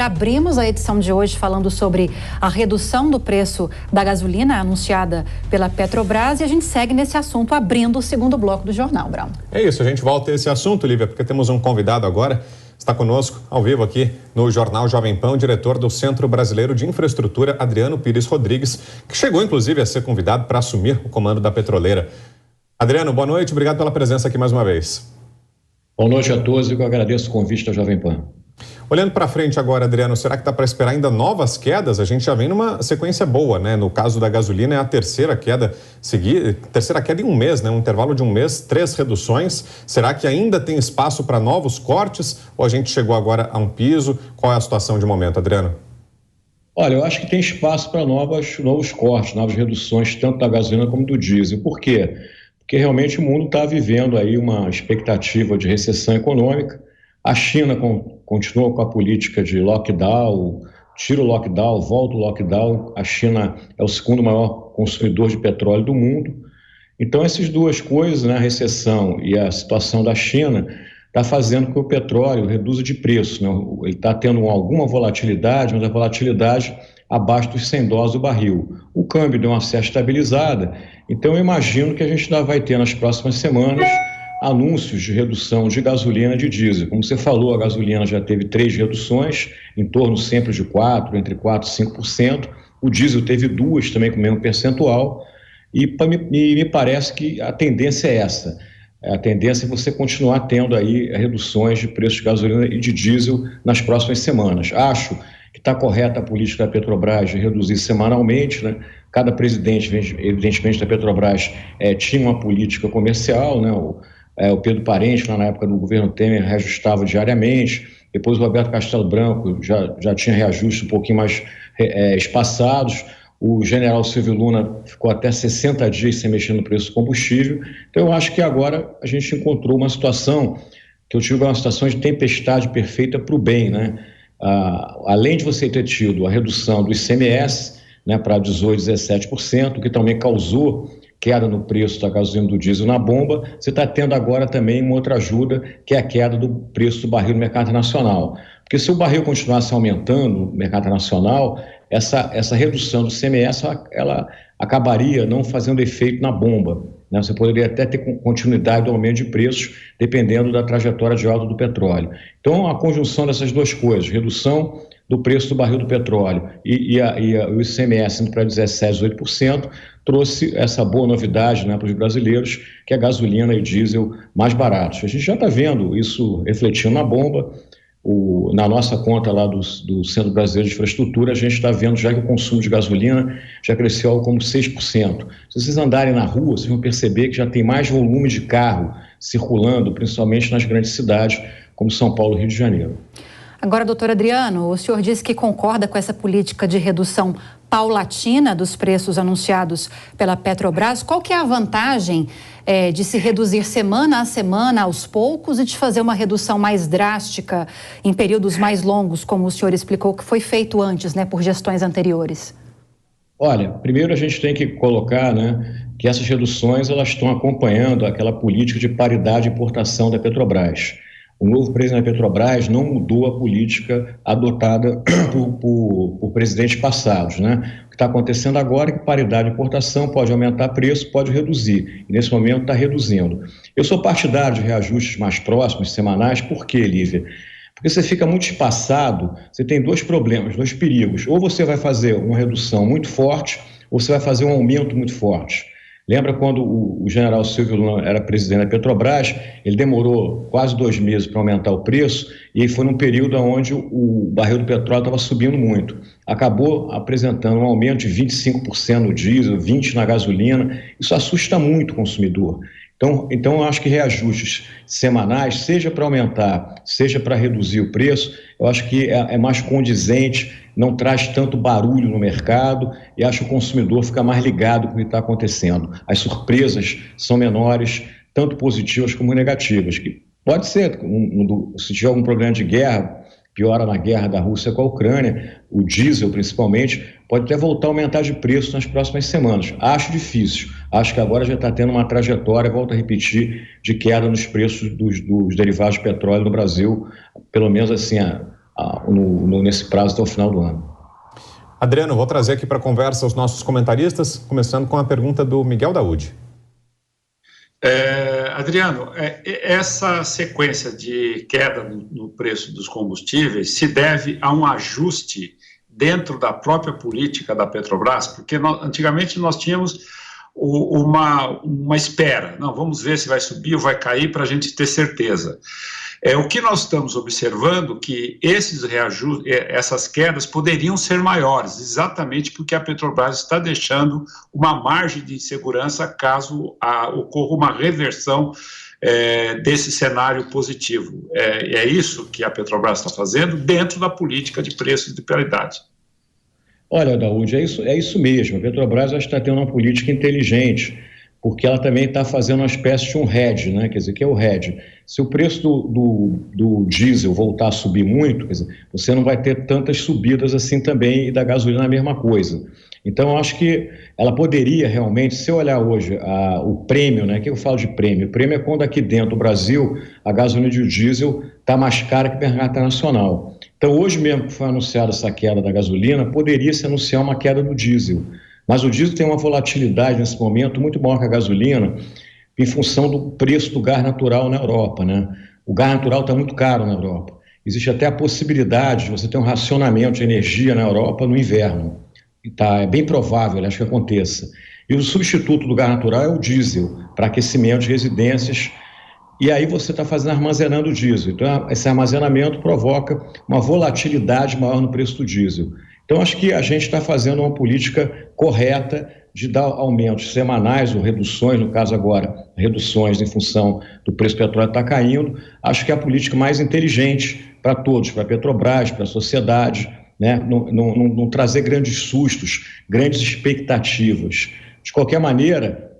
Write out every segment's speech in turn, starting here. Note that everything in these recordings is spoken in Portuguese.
Abrimos a edição de hoje falando sobre a redução do preço da gasolina anunciada pela Petrobras e a gente segue nesse assunto abrindo o segundo bloco do jornal, Brown. É isso, a gente volta a esse assunto, Lívia, porque temos um convidado agora, está conosco ao vivo aqui no Jornal Jovem Pan, o diretor do Centro Brasileiro de Infraestrutura, Adriano Pires Rodrigues, que chegou inclusive a ser convidado para assumir o comando da petroleira. Adriano, boa noite, obrigado pela presença aqui mais uma vez. Boa noite a todos e eu agradeço o convite da Jovem Pan. Olhando para frente agora, Adriano, será que está para esperar ainda novas quedas? A gente já vem numa sequência boa, né? No caso da gasolina é a terceira queda em um mês, né? Um intervalo de um mês, 3 reduções. Será que ainda tem espaço para novos cortes ou a gente chegou agora a um piso? Qual é a situação de momento, Adriano? Olha, eu acho que tem espaço para novos cortes, novas reduções, tanto da gasolina como do diesel. Por quê? Porque realmente o mundo está vivendo aí uma expectativa de recessão econômica. A China continua com a política de lockdown, tira o lockdown, volta o lockdown. A China é o segundo maior consumidor de petróleo do mundo. Então, essas duas coisas, né, a recessão e a situação da China, está fazendo com que o petróleo reduza de preço, né? Ele está tendo alguma volatilidade, mas a volatilidade abaixo dos $100 o barril. O câmbio deu uma certa estabilizada, então eu imagino que a gente ainda vai ter nas próximas semanas anúncios de redução de gasolina e de diesel. Como você falou, a gasolina já teve 3 reduções, em torno sempre de 4%, entre 4% e 5%. O diesel teve 2 também com o mesmo percentual. E me parece que a tendência é essa. A tendência é você continuar tendo aí reduções de preço de gasolina e de diesel nas próximas semanas. Acho que está correta a política da Petrobras de reduzir semanalmente, né? Cada presidente, evidentemente, da Petrobras tinha uma política comercial, né? O Pedro Parente, lá na época do governo Temer, reajustava diariamente. Depois o Roberto Castelo Branco já tinha reajustes um pouquinho mais espaçados. O general Silvio Luna ficou até 60 dias sem mexer no preço do combustível. Então eu acho que agora a gente encontrou uma situação que eu digo é uma situação de tempestade perfeita para o bem, né? Além de você ter tido a redução do ICMS, né, para 18%, 17%, que também causou queda no preço da gasolina e do diesel na bomba, você está tendo agora também uma outra ajuda, que é a queda do preço do barril no mercado internacional. Porque se o barril continuasse aumentando no mercado internacional, essa redução do CMS, ela acabaria não fazendo efeito na bomba, né? Você poderia até ter continuidade do aumento de preços, dependendo da trajetória de alta do petróleo. Então, a conjunção dessas duas coisas, redução do preço do barril do petróleo e o ICMS indo para 17%, 18%, trouxe essa boa novidade, né, para os brasileiros, que é a gasolina e diesel mais baratos. A gente já está vendo isso refletindo na bomba. Na nossa conta lá do Centro Brasileiro de Infraestrutura, a gente está vendo já que o consumo de gasolina já cresceu algo como 6%. Se vocês andarem na rua, vocês vão perceber que já tem mais volume de carro circulando, principalmente nas grandes cidades, como São Paulo e Rio de Janeiro. Agora, doutor Adriano, o senhor disse que concorda com essa política de redução paulatina dos preços anunciados pela Petrobras. Qual que é a vantagem de se reduzir semana a semana, aos poucos, e de fazer uma redução mais drástica em períodos mais longos, como o senhor explicou que foi feito antes, né, por gestões anteriores? Olha, primeiro a gente tem que colocar, né, que essas reduções elas estão acompanhando aquela política de paridade de importação da Petrobras. O novo presidente da Petrobras não mudou a política adotada por presidentes passados, né? O que está acontecendo agora é que paridade de importação pode aumentar preço, pode reduzir. E nesse momento está reduzindo. Eu sou partidário de reajustes mais próximos, semanais. Por quê, Lívia? Porque você fica muito espaçado, você tem 2 problemas, 2 perigos. Ou você vai fazer uma redução muito forte, ou você vai fazer um aumento muito forte. Lembra quando o general Silvio Luna era presidente da Petrobras, ele demorou quase 2 meses para aumentar o preço e foi num período onde o barril do petróleo estava subindo muito. Acabou apresentando um aumento de 25% no diesel, 20% na gasolina. Isso assusta muito o consumidor. Então eu acho que reajustes semanais, seja para aumentar, seja para reduzir o preço, eu acho que é mais condizente, não traz tanto barulho no mercado e acho que o consumidor fica mais ligado com o que está acontecendo. As surpresas são menores, tanto positivas como negativas. Que pode ser, se tiver algum problema de guerra, piora na guerra da Rússia com a Ucrânia, o diesel principalmente, pode até voltar a aumentar de preço nas próximas semanas. Acho difícil. Acho que agora já está tendo uma trajetória, volto a repetir, de queda nos preços dos derivados de petróleo no Brasil, pelo menos assim, há nesse prazo até o final do ano. Adriano, vou trazer aqui para a conversa os nossos comentaristas, começando com a pergunta do Miguel Daúde. Adriano, essa sequência de queda no preço dos combustíveis se deve a um ajuste dentro da própria política da Petrobras? Porque antigamente nós tínhamos uma espera, não, vamos ver se vai subir ou vai cair para a gente ter certeza. O que nós estamos observando que esses reajustes, essas quedas poderiam ser maiores, exatamente porque a Petrobras está deixando uma margem de insegurança caso ocorra uma reversão desse cenário positivo. É isso que a Petrobras está fazendo dentro da política de preço e de paridade. Olha, Daúde, é isso mesmo. A Petrobras está tendo uma política inteligente, porque ela também está fazendo uma espécie de um hedge, né? Quer dizer, que é o hedge. Se o preço do diesel voltar a subir muito, quer dizer, você não vai ter tantas subidas assim também, e da gasolina a mesma coisa. Então, eu acho que ela poderia realmente, se eu olhar hoje o prêmio, né? O que eu falo de prêmio? O prêmio é quando aqui dentro do Brasil a gasolina e o diesel está mais cara que o mercado internacional. Então, hoje mesmo que foi anunciada essa queda da gasolina, poderia se anunciar uma queda do diesel. Mas o diesel tem uma volatilidade nesse momento muito maior que a gasolina, em função do preço do gás natural na Europa, né? O gás natural está muito caro na Europa. Existe até a possibilidade de você ter um racionamento de energia na Europa no inverno. É bem provável, acho que aconteça. E o substituto do gás natural é o diesel, para aquecimento de residências. E aí você está armazenando o diesel. Então, esse armazenamento provoca uma volatilidade maior no preço do diesel. Então, acho que a gente está fazendo uma política correta de dar aumentos semanais ou reduções, no caso agora, reduções em função do preço do petróleo estar caindo. Acho que é a política mais inteligente para todos, para a Petrobras, para a sociedade, né? Não trazer grandes sustos, grandes expectativas. De qualquer maneira,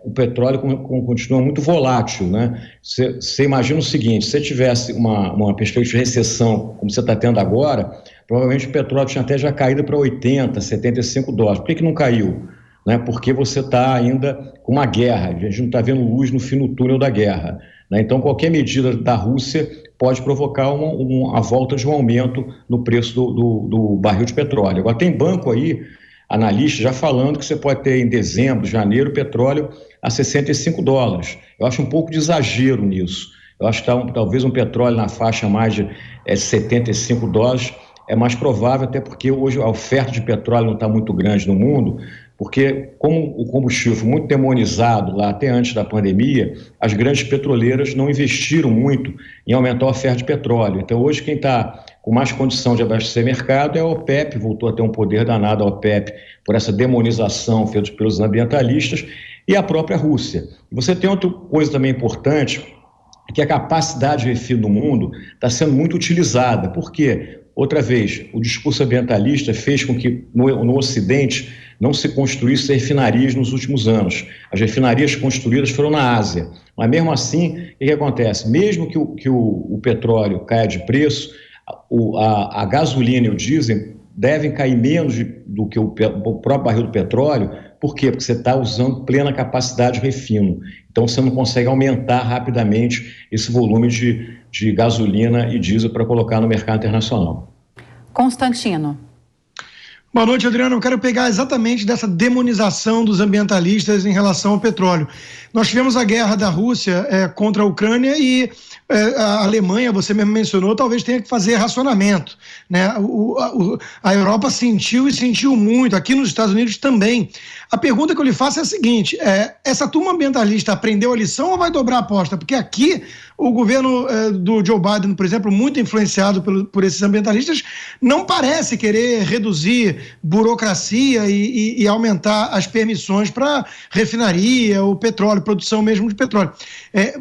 o petróleo continua muito volátil, né? Você imagina o seguinte: se você tivesse uma perspectiva de recessão, como você está tendo agora, provavelmente o petróleo tinha até já caído para 80, 75 dólares. Por que não caiu? Né? Porque você está ainda com uma guerra, a gente não está vendo luz no fim do túnel da guerra. Né? Então, qualquer medida da Rússia pode provocar a volta de um aumento no preço do barril de petróleo. Agora, tem banco aí, analista, já falando que você pode ter em dezembro, janeiro, petróleo a 65 dólares. Eu acho um pouco de exagero nisso. Eu acho que talvez um petróleo na faixa mais de 75 dólares é mais provável, até porque hoje a oferta de petróleo não está muito grande no mundo, porque como o combustível foi muito demonizado lá até antes da pandemia, as grandes petroleiras não investiram muito em aumentar a oferta de petróleo. Então hoje quem está com mais condição de abastecer mercado é a OPEP, voltou a ter um poder danado a OPEP por essa demonização feita pelos ambientalistas, e a própria Rússia. E você tem outra coisa também importante, que a capacidade de refino no mundo está sendo muito utilizada. Por quê? Outra vez, o discurso ambientalista fez com que no Ocidente não se construísse refinarias nos últimos anos. As refinarias construídas foram na Ásia. Mas mesmo assim, o que acontece? Mesmo que o petróleo caia de preço, a gasolina e o diesel devem cair menos do que o próprio barril do petróleo. Por quê? Porque você está usando plena capacidade de refino. Então você não consegue aumentar rapidamente esse volume de gasolina e diesel para colocar no mercado internacional. Constantino. Boa noite, Adriano. Eu quero pegar exatamente dessa demonização dos ambientalistas em relação ao petróleo. Nós tivemos a guerra da Rússia contra a Ucrânia e a Alemanha, você mesmo mencionou, talvez tenha que fazer racionamento, né? A Europa sentiu e sentiu muito, aqui nos Estados Unidos também. A pergunta que eu lhe faço é a seguinte: essa turma ambientalista aprendeu a lição ou vai dobrar a aposta? Porque aqui o governo do Joe Biden, por exemplo, muito influenciado por esses ambientalistas, não parece querer reduzir burocracia e aumentar as permissões para refinaria, o petróleo, produção mesmo de petróleo.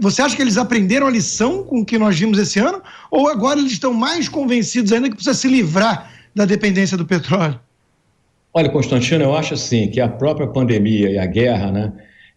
Você acha que eles aprenderam a lição com o que nós vimos esse ano? Ou agora eles estão mais convencidos ainda que precisa se livrar da dependência do petróleo? Olha, Constantino, eu acho assim que a própria pandemia e a guerra, né,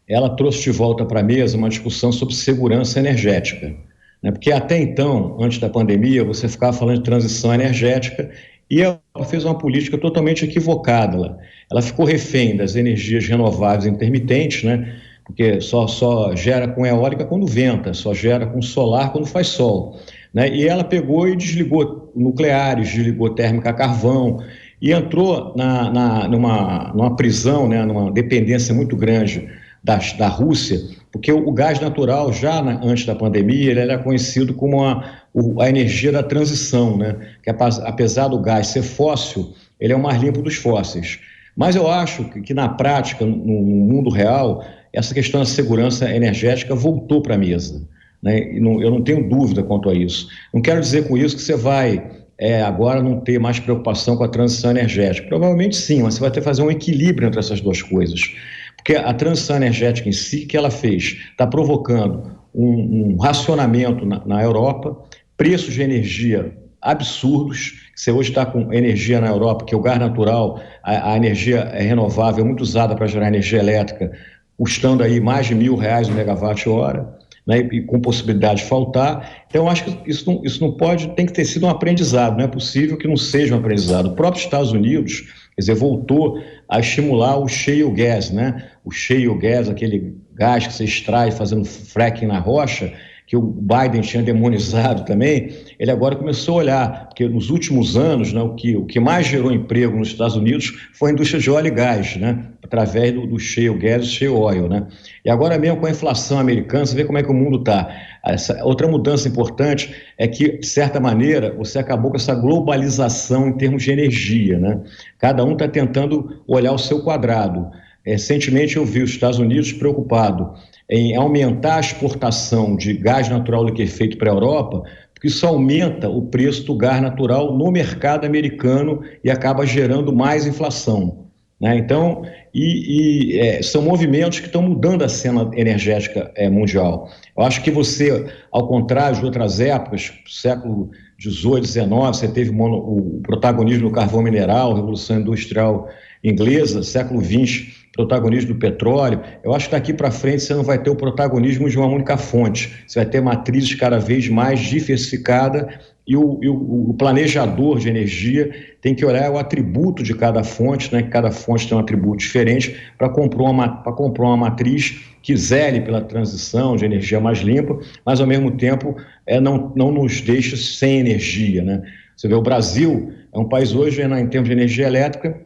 ela trouxe de volta para a mesa uma discussão sobre segurança energética, né? Porque até então, antes da pandemia, você ficava falando de transição energética e ela fez uma política totalmente equivocada. Ela ficou refém das energias renováveis intermitentes, né? Porque só gera com eólica quando venta, só gera com solar quando faz sol. né? E ela pegou e desligou nucleares, desligou térmica a carvão e entrou numa prisão, né? Numa dependência muito grande da Rússia, porque o gás natural, antes da pandemia, ele era conhecido como a energia da transição, né? Que apesar do gás ser fóssil, ele é o mais limpo dos fósseis. Mas eu acho que na prática, no mundo real, essa questão da segurança energética voltou para a mesa, né? Eu não tenho dúvida quanto a isso. Não quero dizer com isso que você vai agora não ter mais preocupação com a transição energética. Provavelmente sim, mas você vai ter que fazer um equilíbrio entre essas duas coisas. Porque a transição energética em si, que ela fez, está provocando um racionamento na Europa, preços de energia absurdos. Você hoje está com energia na Europa, que é o gás natural, a energia renovável, muito usada para gerar energia elétrica, custando aí mais de R$1.000 o megawatt-hora, né, e com possibilidade de faltar. Então, eu acho que isso não pode, tem que ter sido um aprendizado, não é possível que não seja um aprendizado. O próprio Estados Unidos, quer dizer, voltou a estimular o shale gas, né? O shale gas, aquele gás que você extrai fazendo fracking na rocha, que o Biden tinha demonizado também, ele agora começou a olhar, porque nos últimos anos, né, o que mais gerou emprego nos Estados Unidos foi a indústria de óleo e gás, né, através do shale gas e shale oil, né. E agora mesmo com a inflação americana, você vê como é que o mundo está. Outra mudança importante é que, de certa maneira, você acabou com essa globalização em termos de energia, né. Cada um está tentando olhar o seu quadrado. Recentemente eu vi os Estados Unidos preocupado em aumentar a exportação de gás natural liquefeito para a Europa, porque isso aumenta o preço do gás natural no mercado americano e acaba gerando mais inflação, né? Então, são movimentos que estão mudando a cena energética mundial. Eu acho que você, ao contrário de outras épocas, século XVIII, XIX, você teve o protagonismo do carvão mineral, Revolução Industrial Inglesa, século XX, protagonismo do petróleo. Eu acho que daqui para frente você não vai ter o protagonismo de uma única fonte, você vai ter matrizes cada vez mais diversificadas e o planejador de energia tem que olhar o atributo de cada fonte, né? Que cada fonte tem um atributo diferente para comprar uma matriz que zele pela transição de energia mais limpa, mas ao mesmo tempo não nos deixe sem energia, né? Você vê, o Brasil é um país hoje, em termos de energia elétrica,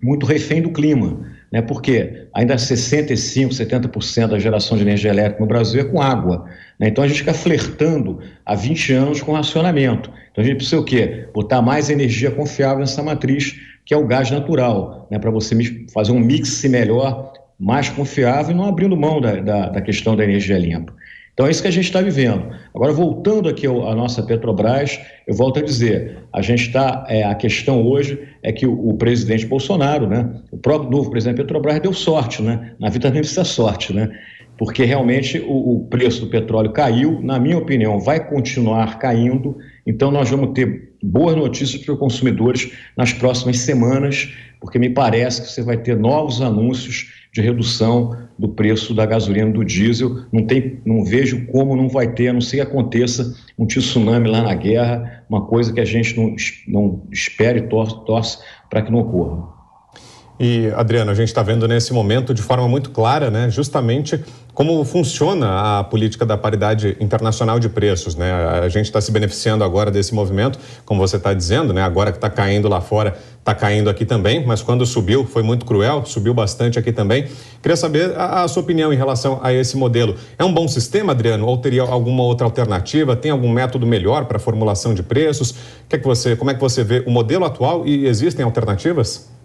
muito refém do clima, né? Porque ainda 65%, 70% da geração de energia elétrica no Brasil é com água, né? Então a gente fica flertando há 20 anos com racionamento. Então a gente precisa o quê? Botar mais energia confiável nessa matriz, que é o gás natural, né? Para você fazer um mix melhor, mais confiável e não abrindo mão da questão da energia limpa. Então é isso que a gente está vivendo. Agora, voltando aqui à nossa Petrobras, eu volto a dizer, a questão hoje é que o presidente Bolsonaro, né, o próprio novo presidente da Petrobras deu sorte, né? Na vida também precisa sorte, né? Porque realmente o preço do petróleo caiu, na minha opinião, vai continuar caindo, então nós vamos ter boas notícias para os consumidores nas próximas semanas, porque me parece que você vai ter novos anúncios de redução do preço da gasolina e do diesel. Não vejo como não vai ter, a não ser que aconteça um tsunami lá na guerra, uma coisa que a gente não espera e torce para que não ocorra. E, Adriano, a gente está vendo nesse momento de forma muito clara, né, justamente como funciona a política da paridade internacional de preços, né? A gente está se beneficiando agora desse movimento, como você está dizendo, né? Agora que está caindo lá fora, está caindo aqui também, mas quando subiu foi muito cruel, subiu bastante aqui também. Queria saber a sua opinião em relação a esse modelo. É um bom sistema, Adriano, ou teria alguma outra alternativa? Tem algum método melhor para a formulação de preços? Como é que você vê o modelo atual e existem alternativas?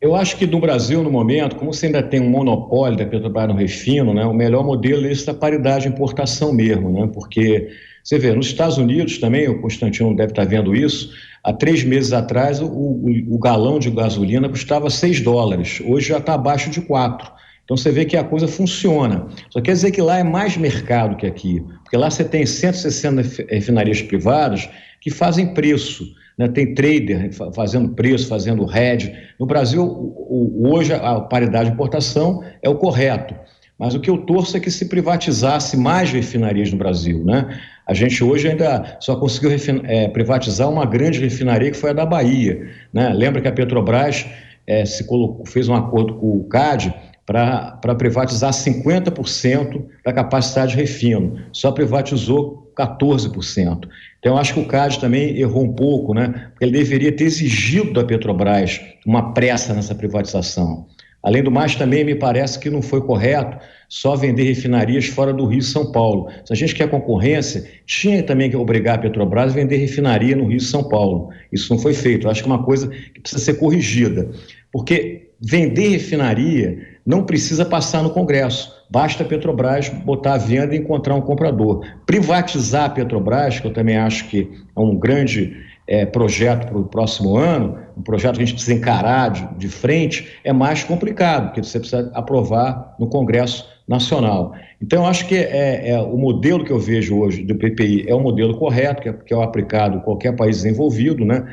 Eu acho que no Brasil, no momento, como você ainda tem um monopólio da Petrobras no refino, né, o melhor modelo é esse da paridade de importação mesmo, né, porque você vê, nos Estados Unidos também, o Constantino deve estar vendo isso, há 3 meses atrás o galão de gasolina custava $6, hoje já está abaixo de 4. Então você vê que a coisa funciona. Só quer dizer que lá é mais mercado que aqui, porque lá você tem 160 refinarias privadas que fazem preço, né? Tem trader fazendo preço, fazendo hedge. No Brasil, hoje a paridade de importação é o correto, mas o que eu torço é que se privatizasse mais refinarias no Brasil, né? A gente hoje ainda só conseguiu privatizar uma grande refinaria que foi a da Bahia, né? Lembra que a Petrobras fez um acordo com o CAD para privatizar 50% da capacidade de refino. Só privatizou 14%. Então, eu acho que o CAD também errou um pouco, né? Porque ele deveria ter exigido da Petrobras uma pressa nessa privatização. Além do mais, também me parece que não foi correto só vender refinarias fora do Rio e São Paulo. Se a gente quer concorrência, tinha também que obrigar a Petrobras a vender refinaria no Rio e São Paulo. Isso não foi feito. Eu acho que é uma coisa que precisa ser corrigida. Porque vender refinaria não precisa passar no Congresso. Basta a Petrobras botar a venda e encontrar um comprador. Privatizar a Petrobras, que eu também acho que é um grande projeto para o próximo ano, um projeto que a gente precisa encarar de frente, é mais complicado, porque você precisa aprovar no Congresso Nacional. Então, eu acho que o modelo que eu vejo hoje do PPI é o modelo correto, que é o aplicado em qualquer país desenvolvido, né?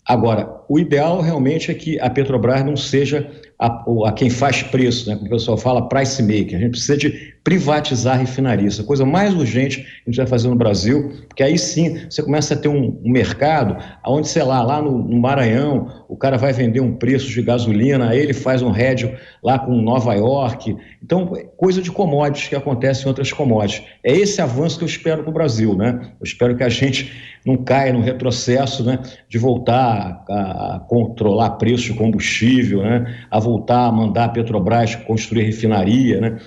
Agora, o ideal realmente é que a Petrobras não seja a quem faz preço, né? Como o pessoal fala, price maker. A gente precisa de privatizar a refinaria. Essa é a coisa mais urgente que a gente vai fazer no Brasil, porque aí sim você começa a ter um mercado onde, sei lá no Maranhão, o cara vai vender um preço de gasolina, aí ele faz um hedge lá com Nova York. Então, coisa de commodities que acontece em outras commodities. É esse avanço que eu espero para o Brasil, né? Eu espero que a gente não caia no retrocesso, né, de voltar a controlar preços de combustível, né, a voltar a mandar a Petrobras construir refinaria, né.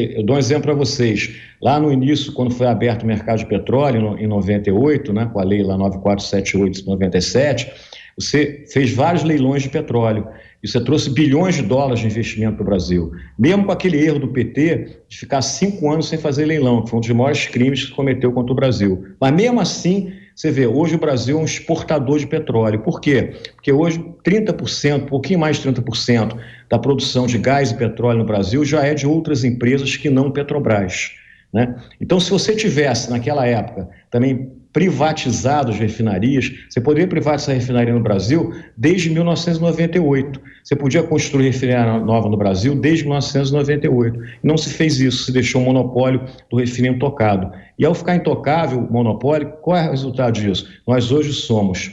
Eu dou um exemplo para vocês. Lá no início, quando foi aberto o mercado de petróleo, em 98, né, com a lei lá 9478 de 97, você fez vários leilões de petróleo e você trouxe bilhões de dólares de investimento para o Brasil. Mesmo com aquele erro do PT de ficar 5 anos sem fazer leilão, que foi um dos maiores crimes que cometeu contra o Brasil. Mas mesmo assim, você vê, hoje o Brasil é um exportador de petróleo. Por quê? Porque hoje 30%, um pouquinho mais de 30% da produção de gás e petróleo no Brasil já é de outras empresas que não Petrobras, né? Então, se você tivesse, naquela época, também privatizado as refinarias, você poderia privatizar a refinaria no Brasil desde 1998. Você podia construir refinaria nova no Brasil desde 1998. Não se fez isso, se deixou o monopólio do refino intocado. E ao ficar intocável o monopólio, qual é o resultado disso? Nós hoje somos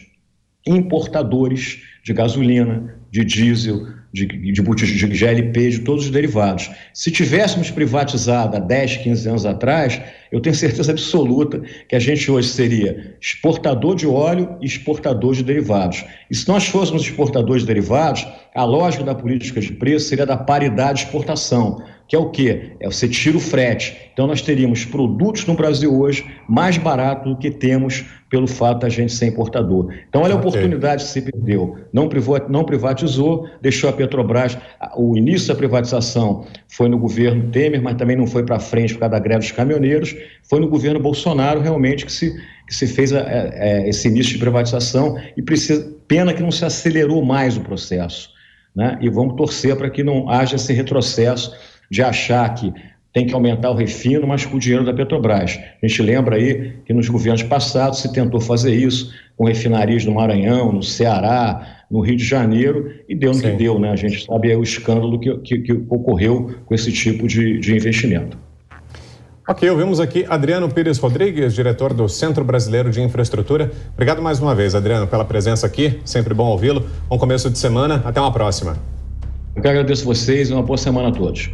importadores de gasolina, de diesel, de GLP, de todos os derivados. Se tivéssemos privatizado há 10, 15 anos atrás, eu tenho certeza absoluta que a gente hoje seria exportador de óleo e exportador de derivados. E se nós fôssemos exportadores de derivados, a lógica da política de preço seria da paridade de exportação, que é o quê? Você tira o frete. Então nós teríamos produtos no Brasil hoje mais baratos do que temos pelo fato da gente ser importador. Então olha a oportunidade que se perdeu. Não privatizou, deixou a Petrobras. O início da privatização foi no governo Temer, mas também não foi para frente por causa da greve dos caminhoneiros. Foi no governo Bolsonaro realmente que se fez esse início de privatização e pena que não se acelerou mais o processo, né? E vamos torcer para que não haja esse retrocesso de achar que tem que aumentar o refino, mas com o dinheiro da Petrobras. A gente lembra aí que nos governos passados se tentou fazer isso com refinarias no Maranhão, no Ceará, no Rio de Janeiro, e deu no que deu, né? A gente sabe aí o escândalo que ocorreu com esse tipo de investimento. Ok, ouvimos aqui Adriano Pires Rodrigues, diretor do Centro Brasileiro de Infraestrutura. Obrigado mais uma vez, Adriano, pela presença aqui. Sempre bom ouvi-lo. Bom começo de semana. Até uma próxima. Eu que agradeço vocês e uma boa semana a todos.